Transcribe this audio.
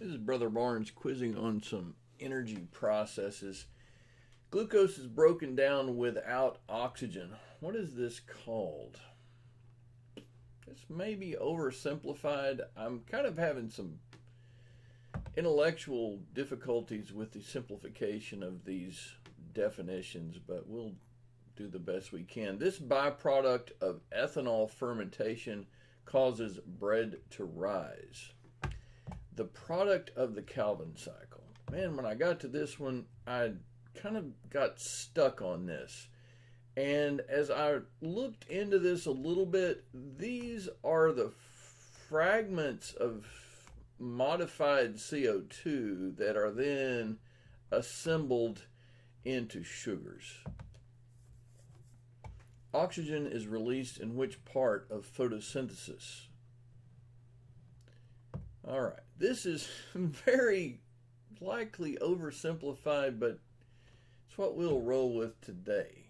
This is Brother Barnes quizzing on some energy processes. Glucose is broken down without oxygen. What is this called? This may be oversimplified. I'm kind of having some intellectual difficulties with the simplification of these definitions, but we'll do the best we can. This byproduct of ethanol fermentation causes bread to rise. The product of the Calvin cycle. Man, when I got to this one, I kind of got stuck on this. And as I looked into this a little bit, these are the fragments of modified CO2 that are then assembled into sugars. Oxygen is released in which part of photosynthesis? All right, this is very likely oversimplified, but it's what we'll roll with today.